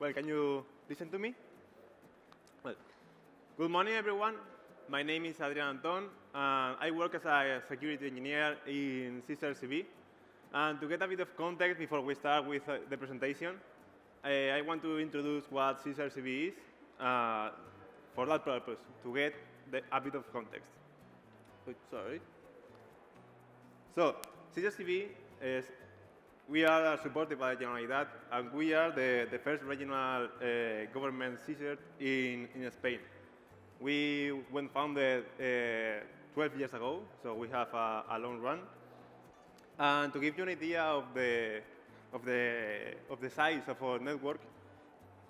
Well, can you listen to me? Well, good morning, everyone. My name is Adrián Antón, and I work as a security engineer in Cybersecurity. And to get a bit of context before we start with the presentation, I want to introduce what Cybersecurity is for that purpose, to get a bit of context. Sorry. So, Cybersecurity is, we are supported by Generalitat, and we are the first regional government CSIRT in Spain. We were founded 12 years ago, so we have a long run. And to give you an idea of the size of our network,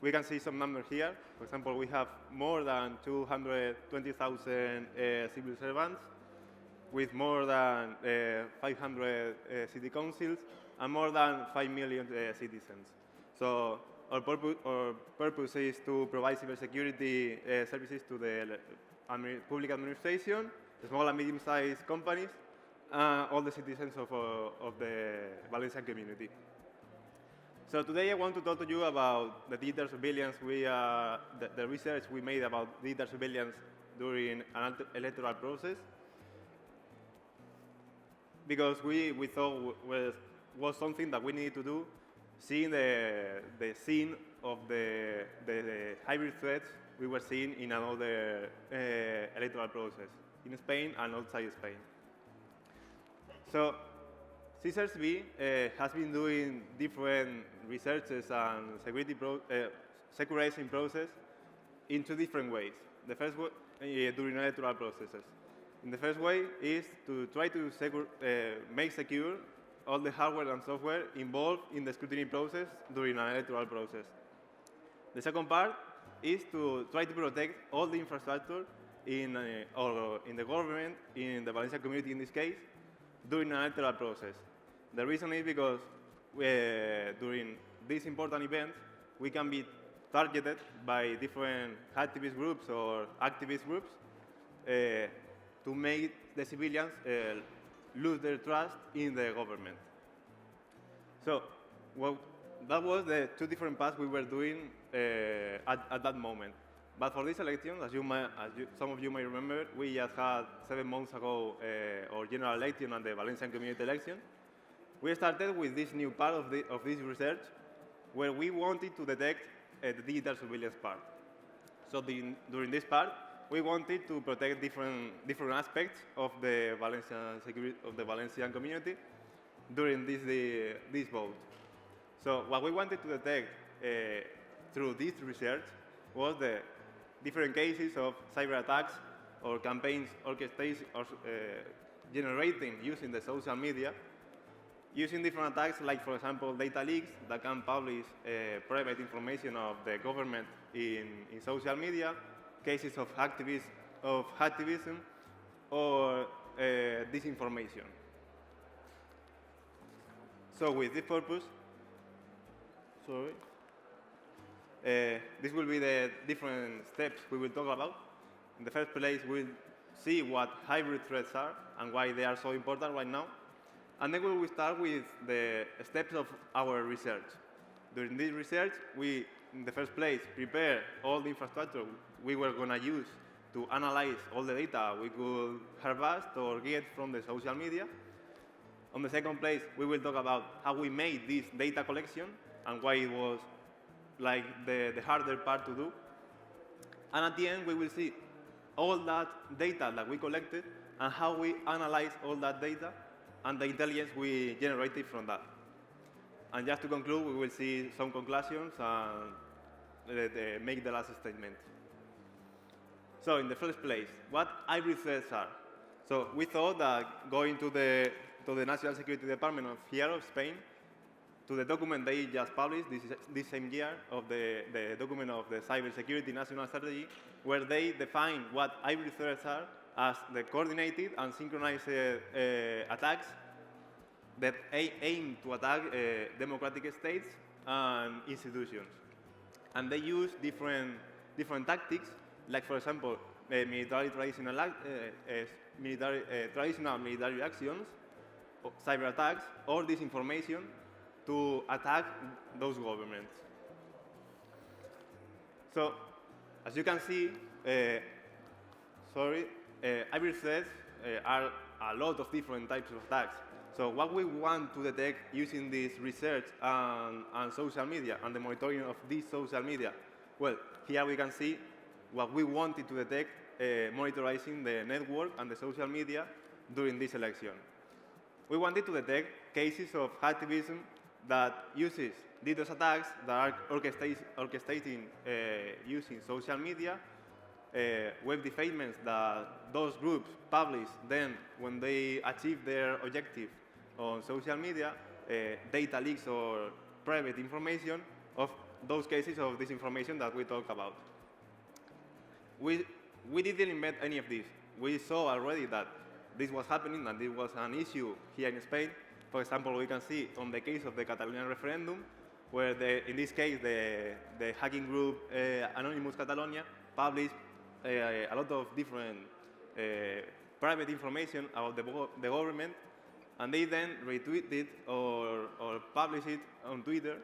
we can see some numbers here. For example, we have more than 220,000 civil servants, with more than 500 city councils, and more than 5 million citizens. So our purpose is to provide cybersecurity services to the public administration, small and medium-sized companies, all the citizens of the Valencian community. So today I want to talk to you about the digital surveillance, the research we made about digital surveillance during an electoral process, because we thought was something that we needed to do, seeing the scene of the hybrid threats we were seeing in another electoral process in Spain and outside Spain. So, CSRB has been doing different researches and securizing process in two different ways. The first way, during electoral processes. In the first way is to try to make secure all the hardware and software involved in the scrutiny process during an electoral process. The second part is to try to protect all the infrastructure in the government, in the Valencian community in this case, during an electoral process. The reason is because during these important events, we can be targeted by different activist groups or activist groups to make the civilians lose their trust in the government. So, that was the two different paths we were doing at that moment. But for this election, as some of you may remember, we just had 7 months ago our general election and the Valencian community election. We started with this new part of this research, where we wanted to detect the digital surveillance part. So during this part, we wanted to protect different aspects of the Valencian community during this vote. So what we wanted to detect through this research was the different cases of cyber attacks or campaigns orchestrated or generating using the social media, using different attacks like, for example, data leaks that can publish private information of the government in social media, cases of activism, or disinformation. So with this purpose, this will be the different steps we will talk about. In the first place, we'll see what hybrid threats are and why they are so important right now. And then we will start with the steps of our research. During this research, we, in the first place, prepare all the infrastructure we were going to use to analyze all the data we could harvest or get from the social media. On the second place, we will talk about how we made this data collection and why it was like the harder part to do. And at the end, we will see all that data that we collected and how we analyze all that data and the intelligence we generated from that. And just to conclude, we will see some conclusions and make the last statement. So in the first place, what hybrid threats are? So we thought that going to the National Security Department of here of Spain, to the document they just published this same year of the document of the Cybersecurity National Strategy, where they define what hybrid threats are as the coordinated and synchronized attacks that aim to attack democratic states and institutions. And they use different tactics, like, for example, traditional military actions, cyber attacks, or disinformation to attack those governments. So, as you can see, hybrid threats are a lot of different types of attacks. So what we want to detect using this research and social media and the monitoring of this social media, well, here we can see what we wanted to detect monitoring the network and the social media during this election. We wanted to detect cases of hacktivism that uses DDoS attacks that are orchestrating using social media, web defacements that those groups publish then when they achieve their objective on social media, data leaks or private information of those cases of disinformation that we talk about. We didn't invent any of this. We saw already that this was happening and this was an issue here in Spain. For example, we can see on the case of the Catalonian referendum, where in this case the hacking group Anonymous Catalonia published a lot of different private information about the government, and they then retweet it or publish it on Twitter.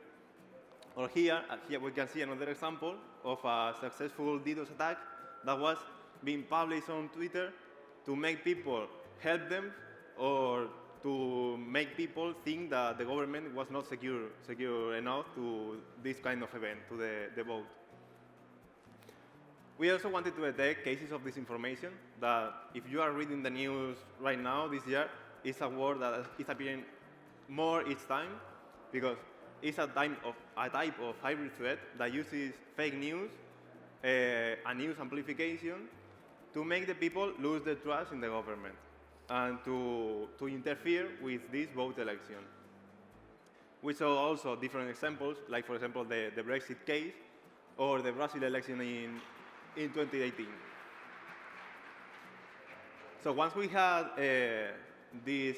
Or here we can see another example of a successful DDoS attack that was being published on Twitter to make people help them or to make people think that the government was not secure enough to this kind of event, to the vote. We also wanted to detect cases of disinformation that if you are reading the news right now this year, it's a word that is appearing more each time because it's a type of hybrid threat that uses fake news and news amplification to make the people lose their trust in the government and to interfere with this vote election. We saw also different examples, like for example the Brexit case or the Brazil election in 2018. So once we had this,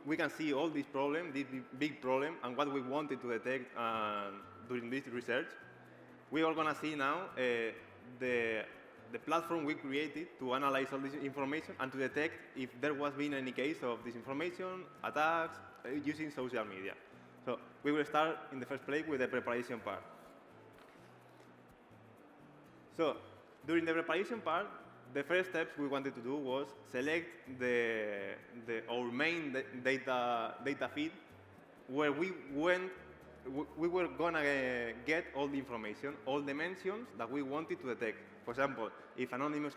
we can see all these problems, this big problem, and what we wanted to detect during this research. We are going to see now the platform we created to analyze all this information and to detect if there was been any case of disinformation, attacks, using social media. So we will start in the first place with the preparation part. So during the preparation part, the first steps we wanted to do was select our main data feed where we were going to get all the information, all the mentions that we wanted to detect. For example, if Anonymous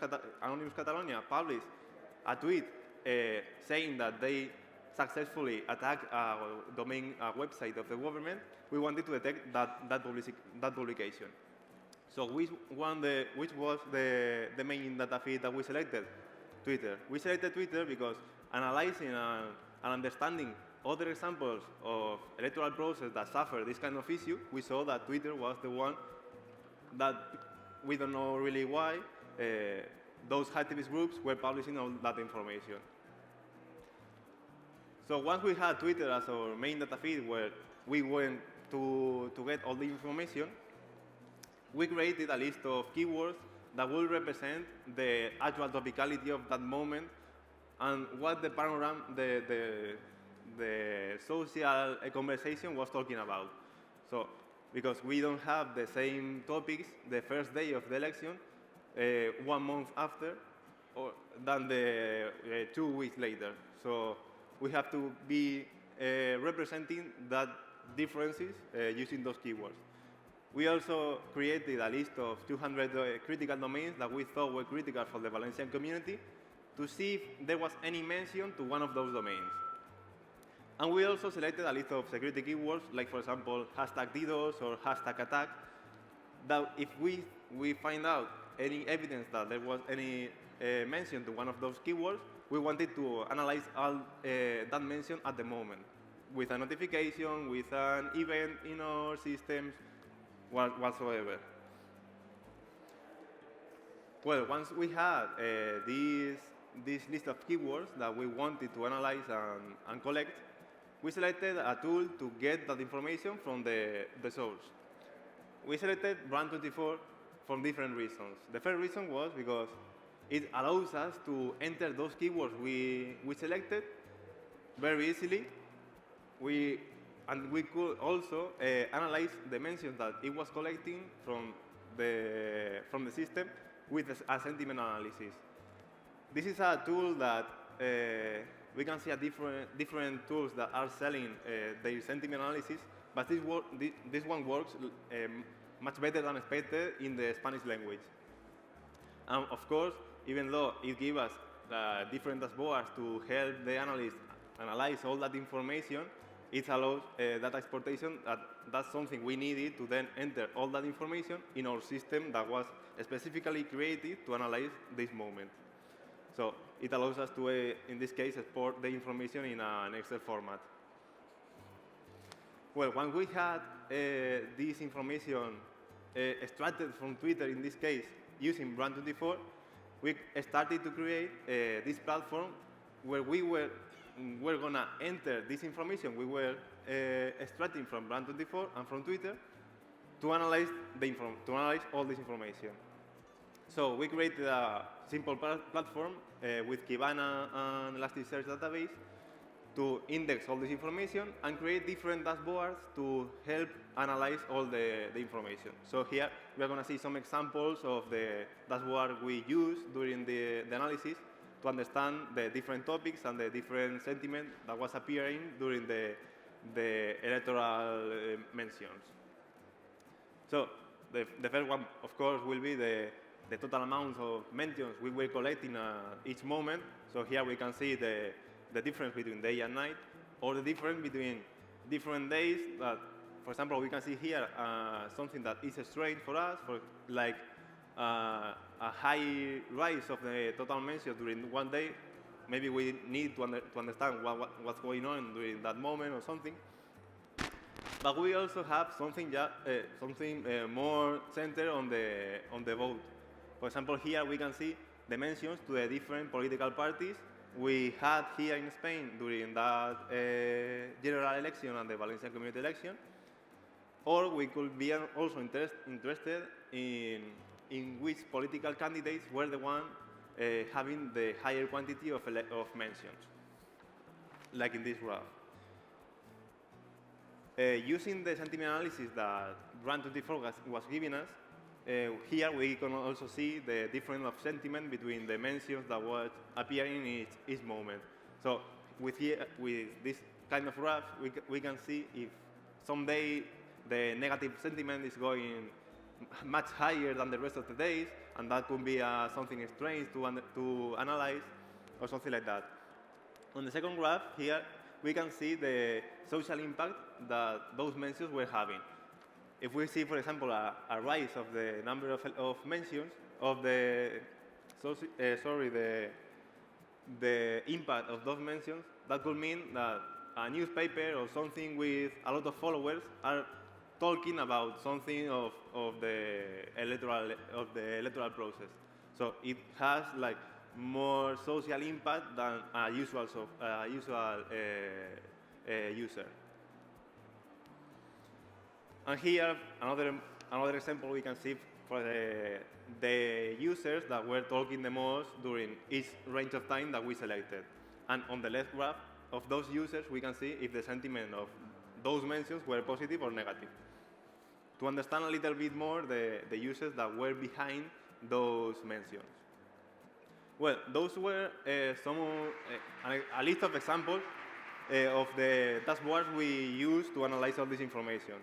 Catalonia published a tweet saying that they successfully attacked a domain, a website of the government, we wanted to detect that publication. So which was the main data feed that we selected? Twitter. We selected Twitter because analyzing and understanding other examples of electoral process that suffer this kind of issue, we saw that Twitter was the one that we don't know really why those hacktivist groups were publishing all that information. So once we had Twitter as our main data feed where we went to get all the information, we created a list of keywords that will represent the actual topicality of that moment and what the panorama, the social conversation was talking about. So, because we don't have the same topics the first day of the election, 1 month after, than the 2 weeks later. So we have to be representing that differences using those keywords. We also created a list of 200 critical domains that we thought were critical for the Valencian community to see if there was any mention to one of those domains. And we also selected a list of security keywords, like for example, hashtag DDoS or hashtag attack, that if we find out any evidence that there was any mention to one of those keywords, we wanted to analyze all that mention at the moment, with a notification, with an event in our systems, whatsoever. Well, once we had this list of keywords that we wanted to analyze and collect, we selected a tool to get that information from the source. We selected Brand24 for different reasons. The first reason was because it allows us to enter those keywords we selected very easily. And we could also analyze the mentions that it was collecting from from the system with a sentiment analysis. This is a tool that we can see different tools that are selling their sentiment analysis, but this one works much better than expected in the Spanish language. And of course, even though it gives us different dashboards to help the analyst analyze all that information, it allows data exportation. That's something we needed to then enter all that information in our system that was specifically created to analyze this moment. So it allows us to, in this case, export the information in an Excel format. Well, when we had this information extracted from Twitter, in this case, using Brand24, we started to create this platform where we're going to enter this information we were extracting from Brand24 and from Twitter to analyze all this information. So we created a simple platform with Kibana and Elasticsearch database to index all this information and create different dashboards to help analyze all the information. So here we are going to see some examples of the dashboard we use during the analysis to understand the different topics and the different sentiment that was appearing during the electoral mentions. So the first one, of course, will be the total amount of mentions we were collecting each moment. So here we can see the difference between day and night, or the difference between different days. That, for example, we can see here something that is strange for us, like a high rise of the total mentions during one day. Maybe we need to understand what's going on during that moment or something. But we also have something more centered on the vote. For example, here we can see the mentions to the different political parties we had here in Spain during that general election and the Valencian community election. Or we could be also interested in which political candidates were the ones having the higher quantity of mentions, like in this graph. Using the sentiment analysis that Brand24 was giving us, here we can also see the difference of sentiment between the mentions that was appearing in each moment. So with this kind of graph, we can see if someday the negative sentiment is going much higher than the rest of the days, and that could be something strange to analyze, or something like that. On the second graph here, we can see the social impact that those mentions were having. If we see, for example, a rise of the number of mentions of the impact of those mentions, that could mean that a newspaper or something with a lot of followers are talking about something of the electoral process. So it has like more social impact than a usual user. And here, another example we can see for the users that were talking the most during each range of time that we selected. And on the left graph of those users, we can see if the sentiment of those mentions were positive or negative. To understand a little bit more the users that were behind those mentions. Well, those were a list of examples of the dashboards we use to analyze all this information.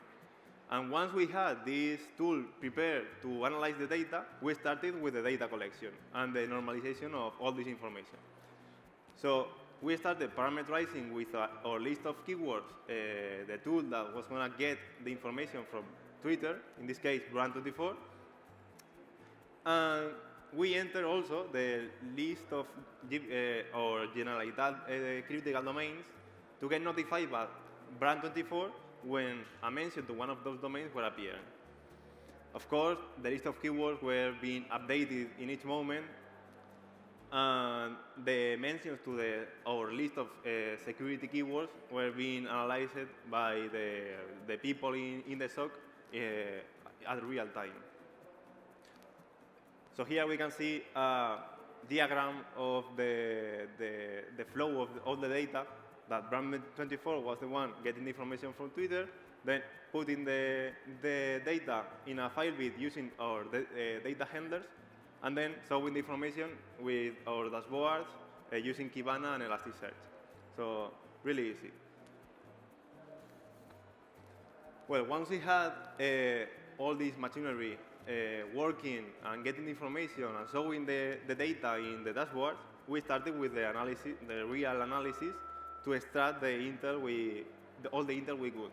And once we had this tool prepared to analyze the data, we started with the data collection and the normalization of all this information. So we started parameterizing with our list of keywords, the tool that was going to get the information from Twitter, in this case Brand24. And we enter also the list of or Generalitat critical domains to get notified by Brand24 when a mention to one of those domains were appearing. Of course, the list of keywords were being updated in each moment, and the mentions to our list of security keywords were being analyzed by the people in the SOC at real time. So here we can see a diagram of the flow of all the data that Brandman24 was the one getting the information from Twitter, then putting the data in a file bit using our data handlers, and then showing the information with our dashboards using Kibana and Elasticsearch. So really easy. Well, once we had all this machinery working and getting the information and showing the data in the dashboard, we started with the analysis, the real analysis, to extract the intel all the intel we could.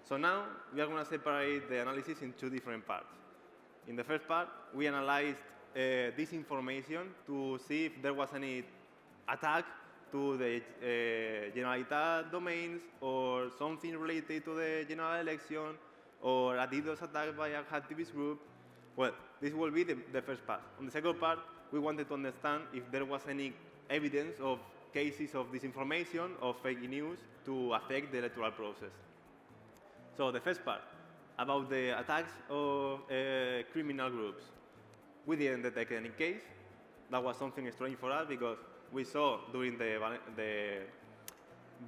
So now we are going to separate the analysis in two different parts. In the first part, we analyzed this information to see if there was any attack to the Generalitat domains or something related to the general election or a DDoS attack by a hacktivist group. Well, this will be the first part. On the second part, we wanted to understand if there was any evidence of cases of disinformation or fake news to affect the electoral process. So the first part, about the attacks of criminal groups. We didn't detect any case. That was something strange for us because we saw during the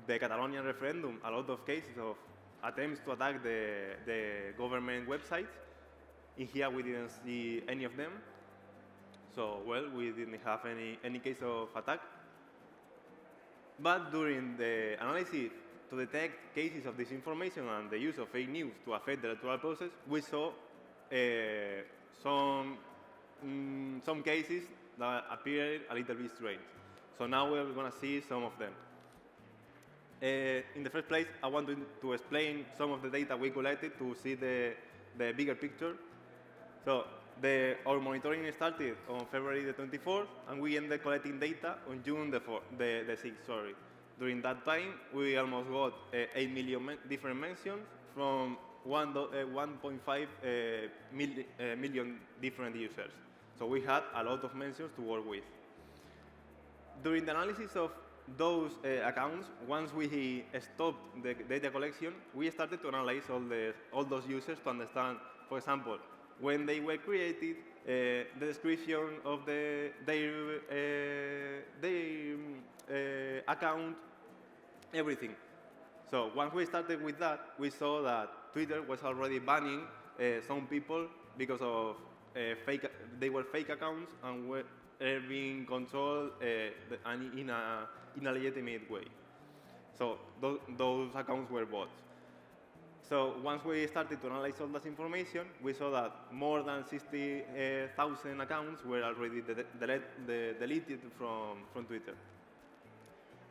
Catalonian referendum a lot of cases of attempts to attack the government websites. In here, we didn't see any of them. So, well, we didn't have any case of attack. But during the analysis to detect cases of disinformation and the use of fake news to affect the electoral process, we saw some cases that appeared a little bit strange. So now we're going to see some of them. In the first place, I want to explain some of the data we collected to see the bigger picture. So our monitoring started on February the 24th, and we ended collecting data on June the 6th. Sorry. During that time, we almost got 8 million different mentions from 1.5 million different users. So we had a lot of mentions to work with. During the analysis of those accounts, once we stopped the data collection, we started to analyze all those users to understand, for example, when they were created, the description of their account, everything. So once we started with that, we saw that Twitter was already banning some people because of they were fake accounts and were being controlled in a legitimate way. So those accounts were bots. So once we started to analyze all that information, we saw that more than 60,000 accounts were already deleted from Twitter.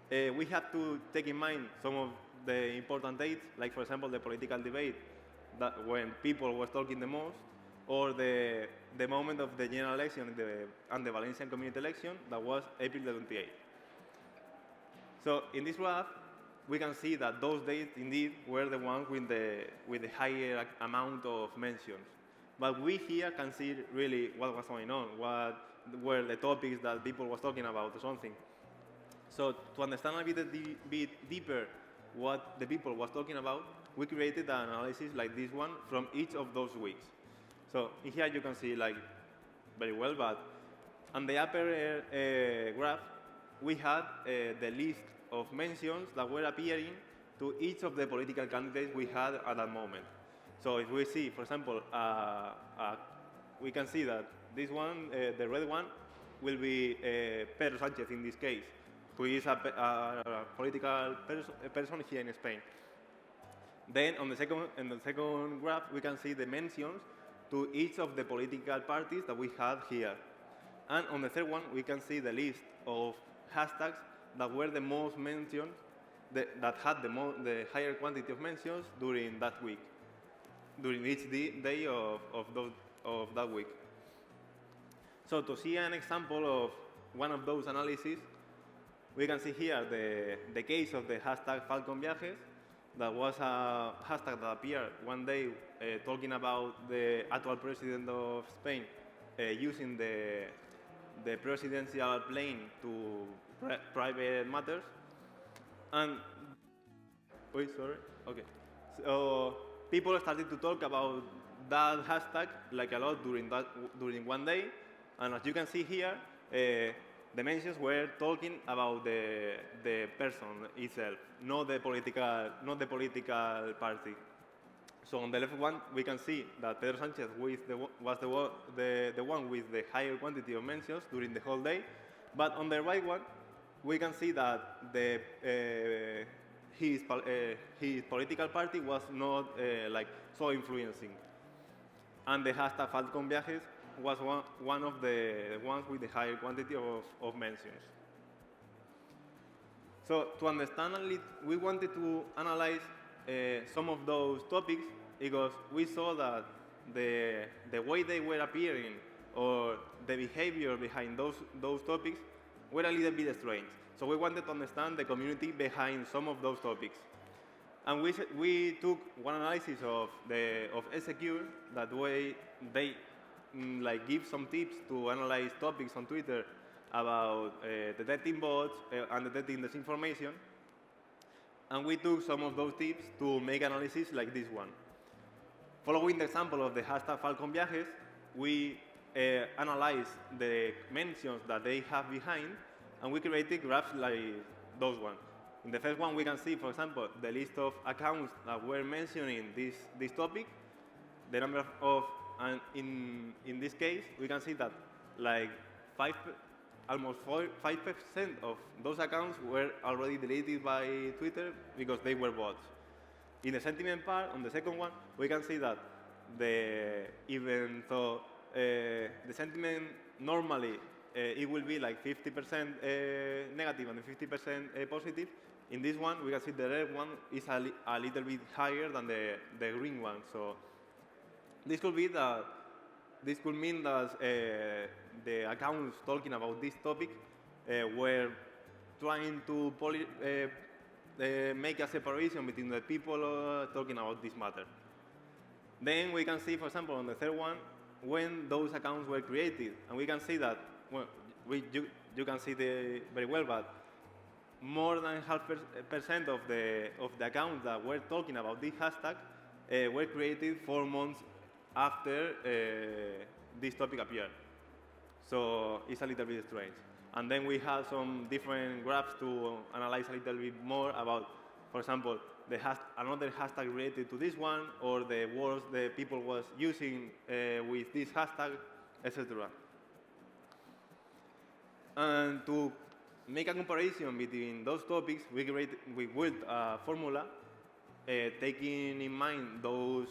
We had to take in mind some of the important dates, like for example the political debate, that when people were talking the most, or the moment of the general election and the Valencian community election, that was April the 28th. So in this graph, we can see that those dates indeed were the ones with the higher amount of mentions. But we here can see really what was going on, what were the topics that people was talking about or something. So to understand a bit deeper what the people was talking about, we created an analysis like this one from each of those weeks. So in here you can see like very well, but on the upper graph, we had the list of mentions that were appearing to each of the political candidates we had at that moment. So if we see, for example, we can see that this one, the red one, will be Pedro Sánchez in this case, who is a political person here in Spain. Then on the second graph, we can see the mentions to each of the political parties that we had here. And on the third one, we can see the list of hashtags that were the most mentioned, that had the higher quantity of mentions during that week, during each day of that week. So to see an example of one of those analyses, we can see here the case of the hashtag FalconViajes. That was a hashtag that appeared one day talking about the actual president of Spain using the presidential plane to private matters. And, sorry, okay. So people started to talk about that hashtag like a lot during one day. And as you can see here, the mentions were talking about the person itself, not the political party. So on the left one, we can see that Pedro Sanchez was the one with the higher quantity of mentions during the whole day. But on the right one, we can see that his political party was not like so influencing. And the hashtag #FalconViajes was one of the ones with the higher quantity of mentions. So to understand we wanted to analyze some of those topics because we saw that the way they were appearing or the behavior behind those topics were a little bit strange. So we wanted to understand the community behind some of those topics. And we took one analysis of Secure. That way they like give some tips to analyze topics on Twitter about detecting bots and detecting disinformation. And we took some of those tips to make analysis like this one. Following the example of the hashtag #FalconViajes, we analyzed the mentions that they have behind, and we created graphs like those ones. In the first one, we can see, for example, the list of accounts that were mentioning this topic, the number of, and in this case, we can see that like almost 5% of those accounts were already deleted by Twitter because they were bots. In the sentiment part, on the second one, we can see that even though the sentiment normally it will be like 50% negative and 50% positive, in this one, we can see the red one is a little bit higher than the green one. So this could mean that the accounts talking about this topic were trying to make a separation between the people talking about this matter. Then we can see, for example, on the third one, when those accounts were created, and we can see that, well, you can see very well, but more than 0.5% of the accounts that were talking about this hashtag were created 4 months after this topic appeared. So it's a little bit strange. And then we have some different graphs to analyze a little bit more about, for example, another hashtag related to this one, or the words the people was using with this hashtag, etc. And to make a comparison between those topics, we built a formula taking in mind those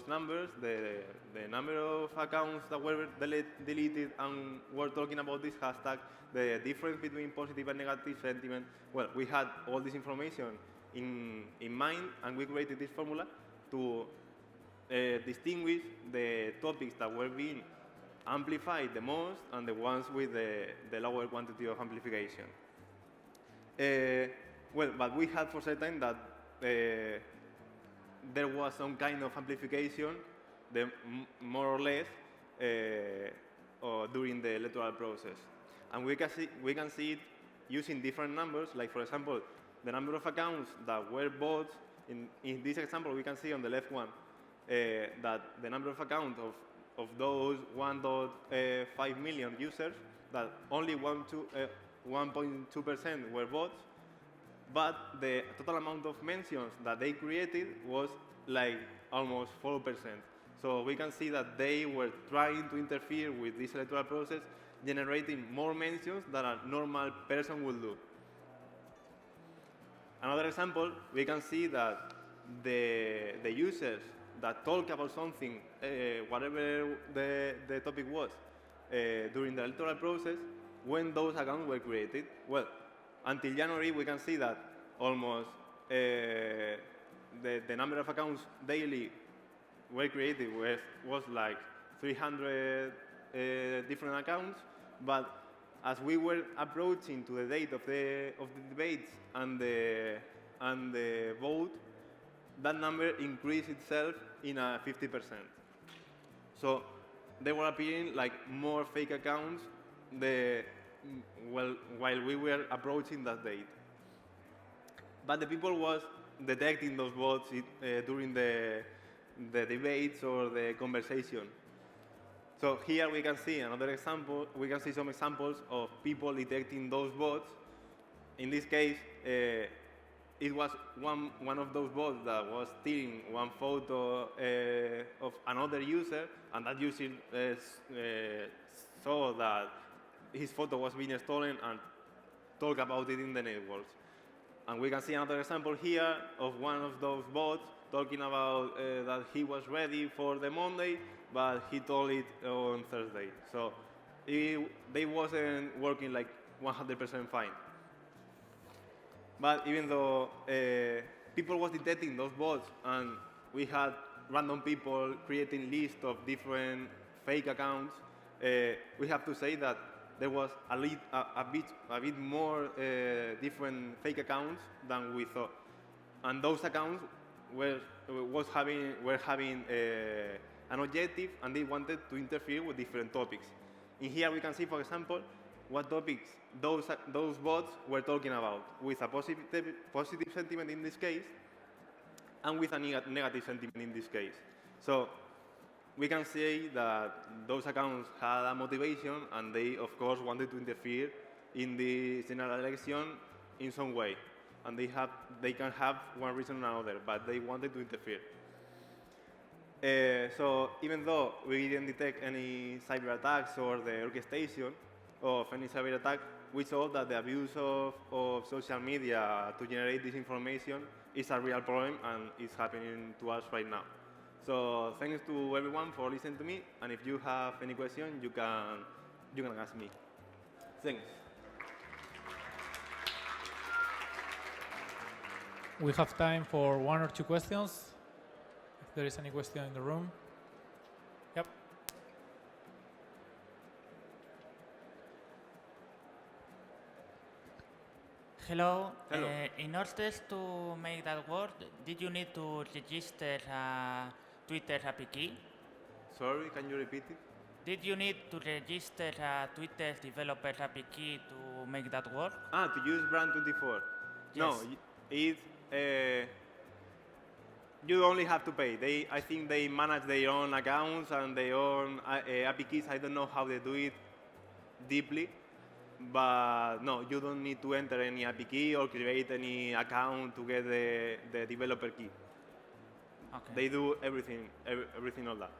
numbers, the number of accounts that were deleted and were talking about this hashtag, the difference between positive and negative sentiment. Well, we had all this information in mind, and we created this formula to distinguish the topics that were being amplified the most and the ones with the lower quantity of amplification. Well, but we had for certain that there was some kind of amplification, more or less, during the electoral process. And we can see it using different numbers, like, for example, the number of accounts that were bots. In this example, we can see on the left one that the number of accounts of those 1.5 million users, that only 1.2% were bots, but the total amount of mentions that they created was like almost 4%. So we can see that they were trying to interfere with this electoral process, generating more mentions than a normal person would do. Another example, we can see that the users that talk about something, whatever the topic was, during the electoral process, when those accounts were created. Well, until January, we can see that almost the number of accounts daily were created was like 300 different accounts, but as we were approaching to the date of the debates and the vote, that number increased itself in a 50%. So they were appearing like more fake accounts while we were approaching that date. But the people was detecting those bots during the debates or the conversation. So here we can see another example. We can see some examples of people detecting those bots. In this case, it was one of those bots that was stealing one photo of another user, and that user saw that his photo was being stolen and talked about it in the networks. And we can see another example here of one of those bots talking about that he was ready for the Monday, but he told it on Thursday. So they wasn't working like 100% fine. But even though people was detecting those bots and we had random people creating lists of different fake accounts, we have to say that there was a bit more different fake accounts than we thought. And those accounts were having an objective, and they wanted to interfere with different topics. In here we can see, for example, what topics those bots were talking about, with a positive sentiment in this case, and with a negative sentiment in this case. So we can say that those accounts had a motivation, and they, of course, wanted to interfere in the general election in some way. And they can have one reason or another, but they wanted to interfere. So even though we didn't detect any cyber attacks or the orchestration of any cyber attack, we saw that the abuse of social media to generate disinformation is a real problem, and it's happening to us right now. So thanks to everyone for listening to me, and if you have any question, you can ask me. Thanks. We have time for 1 or 2 questions. If there is any question in the room. Yep. Hello. Hello. In order to make that work, did you need to register a Twitter API key? Sorry, can you repeat it? Did you need to register a Twitter developer API key to make that work? To use Brand24. Yes. No, you only have to pay. I think they manage their own accounts and their own API keys. I don't know how they do it deeply, but no, you don't need to enter any API key or create any account to get the developer key. Okay. They do everything all that.